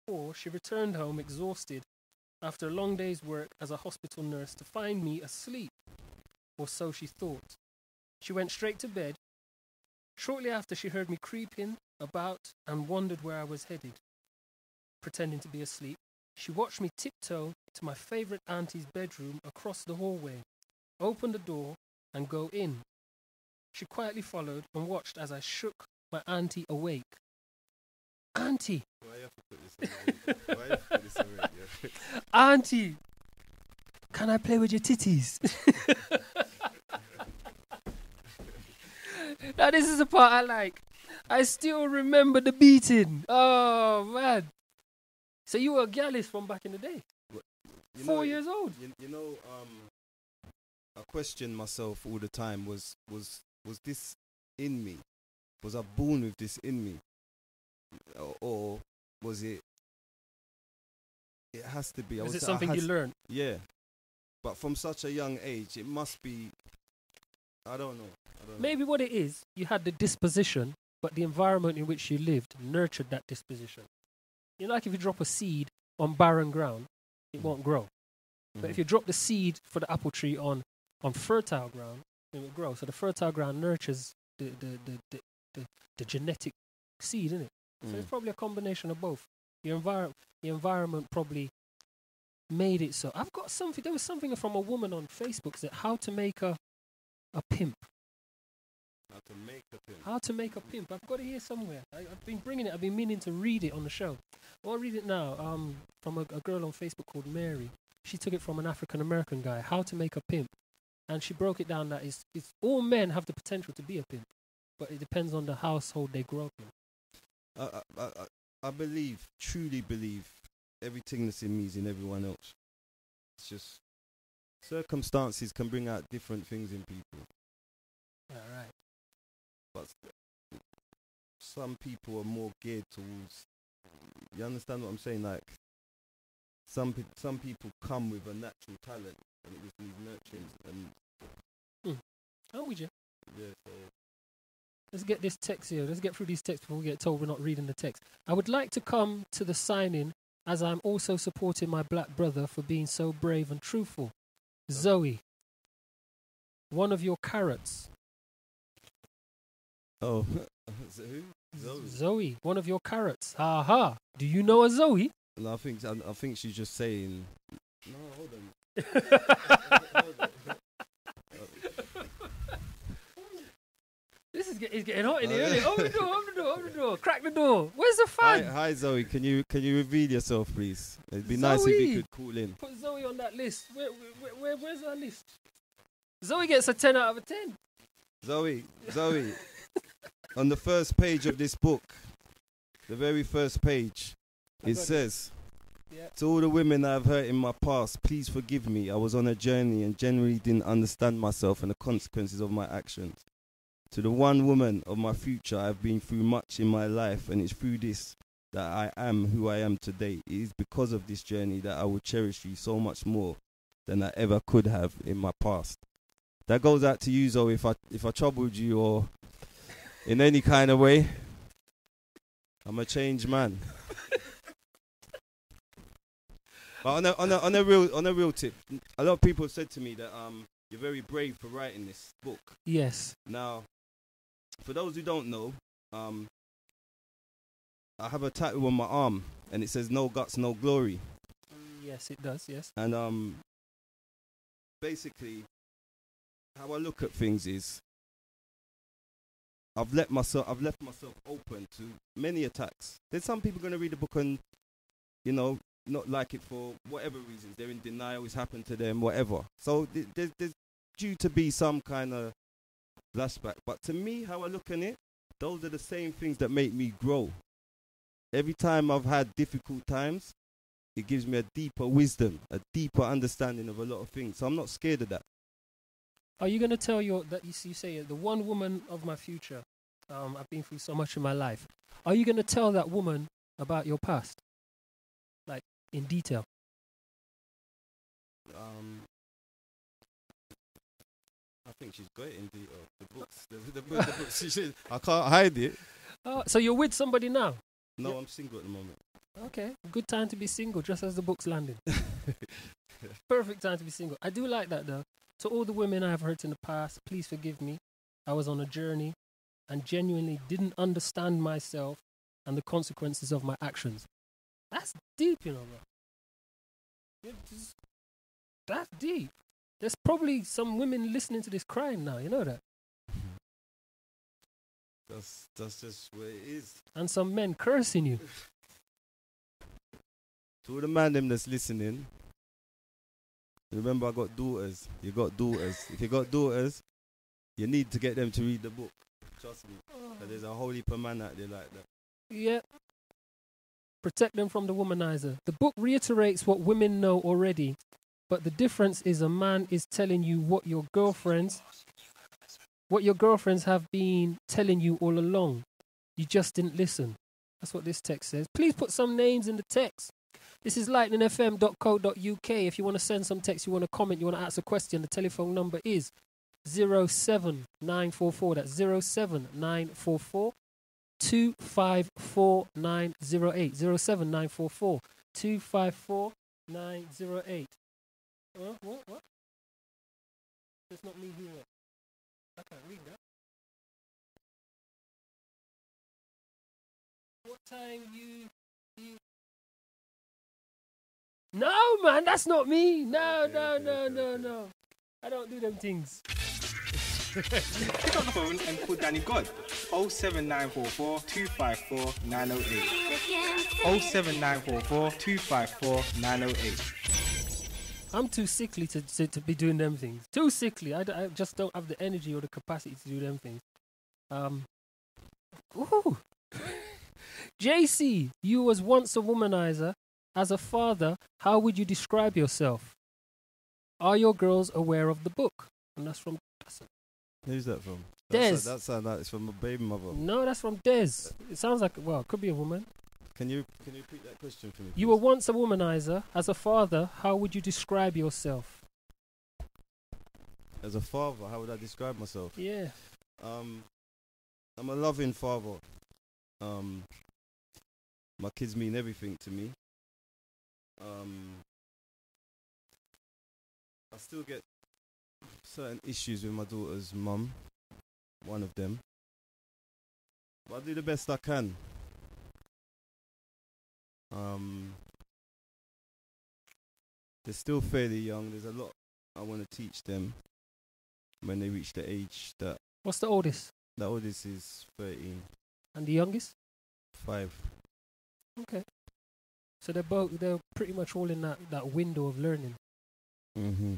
4, she returned home exhausted after a long day's work as a hospital nurse to find me asleep, or so she thought. She went straight to bed. Shortly after, she heard me creeping about and wondered where I was headed. Pretending to be asleep, she watched me tiptoe to my favourite auntie's bedroom across the hallway, open the door and go in. She quietly followed and watched as I shook my auntie awake. Auntie! Why you have to put this on? Why you have to put this on radio? Auntie! Can I play with your titties? Now this is the part I like. I still remember the beating. Oh, man. So you were a gallus from back in the day? 4 years old? I question myself all the time. Was this in me? Was I born with this in me? Or was it... It has to be. Was it something you learned? Yeah. But from such a young age, it must be... I don't know. Maybe what it is, you had the disposition, but the environment in which you lived nurtured that disposition. You know, like if you drop a seed on barren ground, it won't grow. But if you drop the seed for the apple tree on fertile ground, it will grow. So the fertile ground nurtures the genetic seed, isn't it? So it's probably a combination of both. The environment probably made it so. I've got something. There was something from a woman on Facebook that how to make a pimp. How to make a pimp. How to make a pimp. I've got it here somewhere. I've been bringing it. I've been meaning to read it on the show. I'll read it now. From a girl on Facebook called Mary. She took it from an African American guy. How to make a pimp, and she broke it down that it's all men have the potential to be a pimp, but it depends on the household they grow up in. I truly believe, everything that's in me is in everyone else. It's just circumstances can bring out different things in people. All right. But some people are more geared towards... You understand what I'm saying? Like, some people come with a natural talent, and it just needs nurturing. And I'm with you. yeah, so Let's get this text here. Let's get through these texts before we get told we're not reading the text. I would like to come to the sign-in as I'm also supporting my black brother for being so brave and truthful. Zoe, one of your carrots. oh, so who? Zoe. Zoe, one of your carrots. Aha. Do you know a Zoe? No, I think she's just saying. No, hold on. Hold on. This is it's getting hot in here. Isn't it? Open the door. Crack the door. Where's the fan? Hi, Zoe. Can you reveal yourself, please? It'd be nice if you could call in. Put Zoe on that list. Where's our list? Zoe gets a 10 out of a 10. Zoe. On the first page of this book, the very first page, it says, to all the women I've hurt in my past, please forgive me. I was on a journey and generally didn't understand myself and the consequences of my actions. To the one woman of my future, I've been through much in my life, and it's through this that I am who I am today. It is because of this journey that I will cherish you so much more than I ever could have in my past. That goes out to you, Zoe, if I troubled you or in any kind of way. I'm a changed man. But on a real tip, a lot of people have said to me that you're very brave for writing this book. Yes. Now, for those who don't know, I have a tattoo on my arm, and it says "No guts, no glory." Yes, it does. Yes. And basically, how I look at things is, I've left myself open to many attacks. There's some people going to read the book and, not like it for whatever reasons. They're in denial. It's happened to them, whatever. So there's due to be some kind of flashback. But to me, how I look at it, those are the same things that make me grow. Every time I've had difficult times, it gives me a deeper wisdom, a deeper understanding of a lot of things. So I'm not scared of that. Are you going to tell you say the one woman of my future, I've been through so much in my life. Are you going to tell that woman about your past? Like, in detail? I think she's great in detail. The books, I can't hide it. So you're with somebody now? No, I'm single at the moment. Okay, good time to be single, just as the book's landing. Perfect time to be single. I do like that though. To all the women I've hurt in the past, please forgive me. I was on a journey and genuinely didn't understand myself and the consequences of my actions. That's deep, you know, bro. That's deep. There's probably some women listening to this crying now, you know that? That's just where it is. And some men cursing you. To all the man them that's listening, remember I got daughters. You got daughters. If you got daughters, you need to get them to read the book. Trust me. There's a whole heap of man out there like that. Yeah. Protect them from the womanizer. The book reiterates what women know already, but the difference is a man is telling you what your girlfriends have been telling you all along. You just didn't listen. That's what this text says. Please put some names in the text. This is lightningfm.co.uk. If you want to send some text, you want to comment, you want to ask a question, the telephone number is 07944. That's 07944 254 908. 07944 254 908. What? That's not me here. I can't read that. What time you... No, man, that's not me. No. I don't do them things. Pick up the phone and call Danny God. 07944 254 908. 07944 254 908. I'm too sickly to be doing them things. Too sickly. I just don't have the energy or the capacity to do them things. Ooh. JC, you was once a womanizer. As a father, how would you describe yourself? Are your girls aware of the book? And that's from... Who's that from? Des. That sounds like it's from a baby mother. No, that's from Des. It sounds like, well, it could be a woman. Can you repeat that question for me? You were once a womanizer. As a father, how would you describe yourself? As a father, how would I describe myself? Yeah. I'm a loving father. My kids mean everything to me. I still get certain issues with my daughter's mum, one of them. But I do the best I can. They're still fairly young. There's a lot I want to teach them when they reach the age that... What's the oldest? The oldest is 13. And the youngest? 5. Okay. So they're pretty much all in that window of learning. Mm-hmm.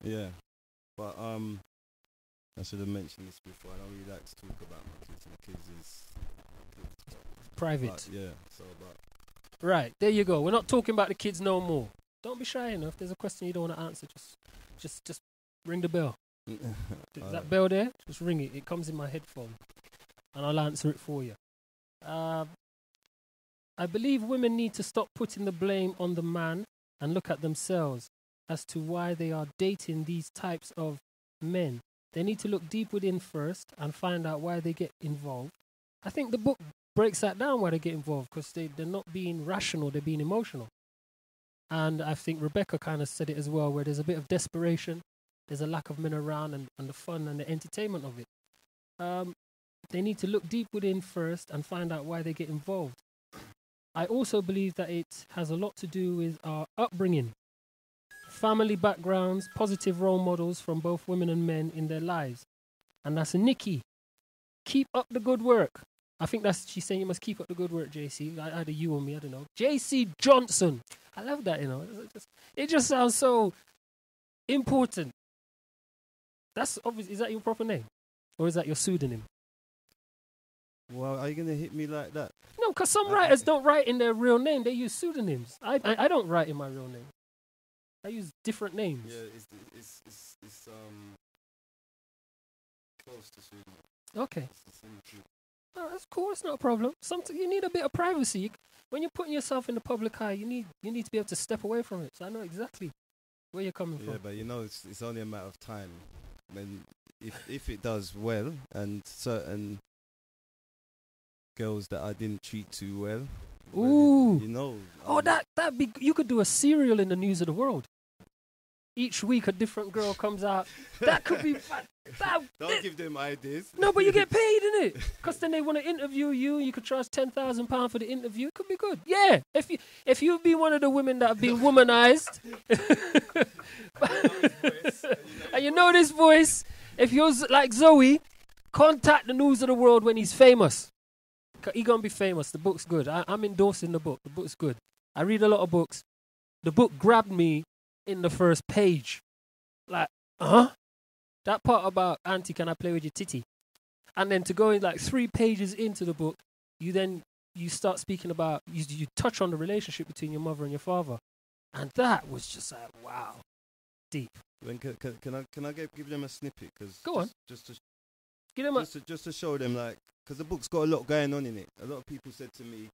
Yeah. But I should have mentioned this before. I don't really like to talk about my kids. My kids is private. But, yeah. Right, there you go. We're not talking about the kids no more. Don't be shy enough. If there's a question you don't want to answer, just ring the bell. Is that bell there? Just ring it. It comes in my headphone, and I'll answer it for you. I believe women need to stop putting the blame on the man and look at themselves as to why they are dating these types of men. They need to look deep within first and find out why they get involved. I think the book breaks that down, why they get involved, because they're not being rational, they're being emotional. And I think Rebecca kind of said it as well, where there's a bit of desperation, there's a lack of men around and the fun and the entertainment of it. They need to look deep within first and find out why they get involved. I also believe that it has a lot to do with our upbringing, family backgrounds, positive role models from both women and men in their lives. And that's Nikki. Keep up the good work. I think she's saying you must keep up the good work, JC. Either you or me, I don't know. JC Johnson. I love that, It just sounds so important. That's obvious. Is that your proper name? Or is that your pseudonym? Well, are you going to hit me like that? No, because some writers don't write in their real name. They use pseudonyms. I don't write in my real name. I use different names. Yeah, it's close to pseudonym. Okay. Oh, that's cool. It's not a problem. Sometimes you need a bit of privacy. When you're putting yourself in the public eye, you need to be able to step away from it. So I know exactly where you're coming from. Yeah, but it's only a matter of time. When if it does well and certain girls that I didn't treat too well. Ooh. You know. Oh, that'd be. You could do a serial in the news of the world. Each week a different girl comes out. That could be fun. Don't give them ideas. No, but you get paid, innit? Because then they want to interview you. You could charge £10,000 for the interview. It could be good. Yeah. If you've been one of the women that have been womanized, and you know this voice, if you're like Zoe, contact the news of the world when he's famous. He's going to be famous. The book's good. I'm endorsing the book. The book's good. I read a lot of books. The book grabbed me in the first page. Like, that part about, auntie, can I play with your titty? And then to go in like 3 pages into the book, you start speaking about, you touch on the relationship between your mother and your father. And that was just like, wow, deep. When can I give them a snippet? Go on. Just to Give them just to show them, like, because the book's got a lot going on in it. A lot of people said to me,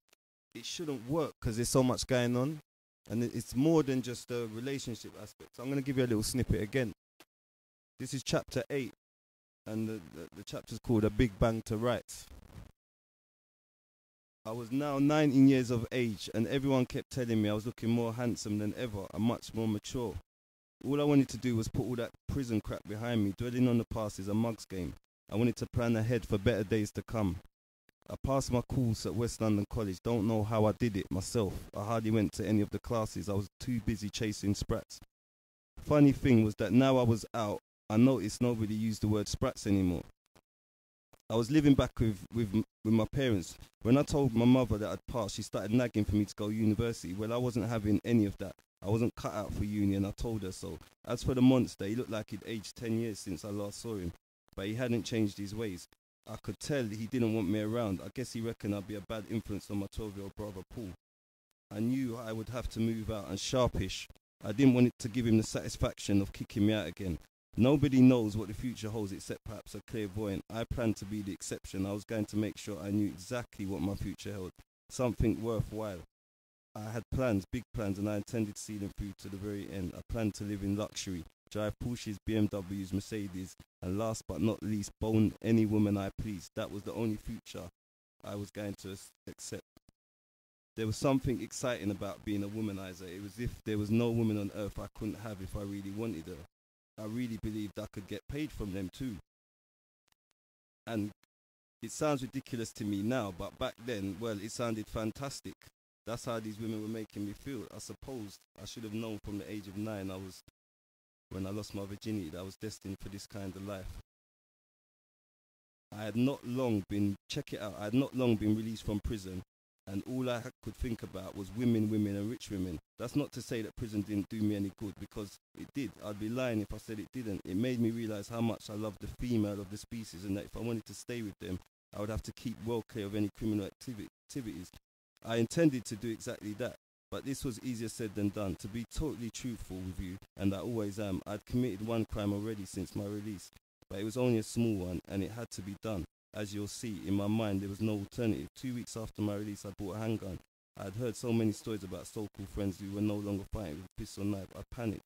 it shouldn't work because there's so much going on. And it's more than just the relationship aspect. So I'm going to give you a little snippet again. This is chapter 8. And the chapter's called A Big Bang to Rights. I was now 19 years of age, and everyone kept telling me I was looking more handsome than ever and much more mature. All I wanted to do was put all that prison crap behind me. Dwelling on the past is a mug's game. I wanted to plan ahead for better days to come. I passed my course at West London College. Don't know how I did it myself. I hardly went to any of the classes. I was too busy chasing sprats. Funny thing was that now I was out, I noticed nobody used the word sprats anymore. I was living back with my parents. When I told my mother that I'd passed, she started nagging for me to go to university. Well, I wasn't having any of that. I wasn't cut out for uni, and I told her so. As for the monster, he looked like he'd aged 10 years since I last saw him, but he hadn't changed his ways. I could tell he didn't want me around. I guess he reckoned I'd be a bad influence on my 12-year-old brother, Paul. I knew I would have to move out, and sharpish. I didn't want it to give him the satisfaction of kicking me out again. Nobody knows what the future holds except perhaps a clairvoyant. I planned to be the exception. I was going to make sure I knew exactly what my future held. Something worthwhile. I had plans, big plans, and I intended to see them through to the very end. I planned to live in luxury, drive Porsches, BMWs, Mercedes, and last but not least, bone any woman I pleased. That was the only future I was going to accept. There was something exciting about being a womanizer. It was as if there was no woman on earth I couldn't have if I really wanted her. I really believed I could get paid from them too. And it sounds ridiculous to me now, but back then, well, it sounded fantastic. That's how these women were making me feel. I suppose I should have known from the age of 9, when I lost my virginity, that I was destined for this kind of life. I had not long been released from prison, and all I could think about was women, and rich women. That's not to say that prison didn't do me any good, because it did. I'd be lying if I said it didn't. It made me realize how much I loved the female of the species, and that if I wanted to stay with them, I would have to keep well clear of any criminal activities. I intended to do exactly that, but this was easier said than done. To be totally truthful with you, and I always am, I'd committed one crime already since my release, but it was only a small one, and it had to be done. As you'll see, in my mind, there was no alternative. 2 weeks after my release, I bought a handgun. I had heard so many stories about so-called friends who were no longer fighting with a pistol or knife. I panicked,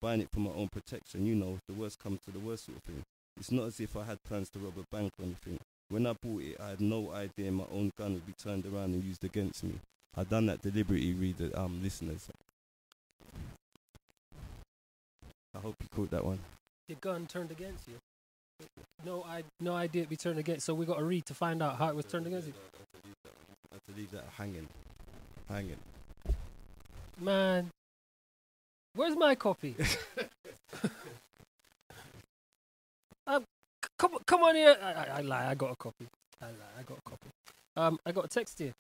buying it for my own protection. You know, the worst comes to the worst sort of thing. It's not as if I had plans to rob a bank or anything. When I bought it, I had no idea my own gun would be turned around and used against me. I done that deliberately, listeners. I hope you caught that one. The gun turned against you. No idea it'd be turned against. So we got to read to find out how it was turned against you. I have to leave that hanging. Man, where's my copy? Come on here. I lie. I got a copy. I got a text here.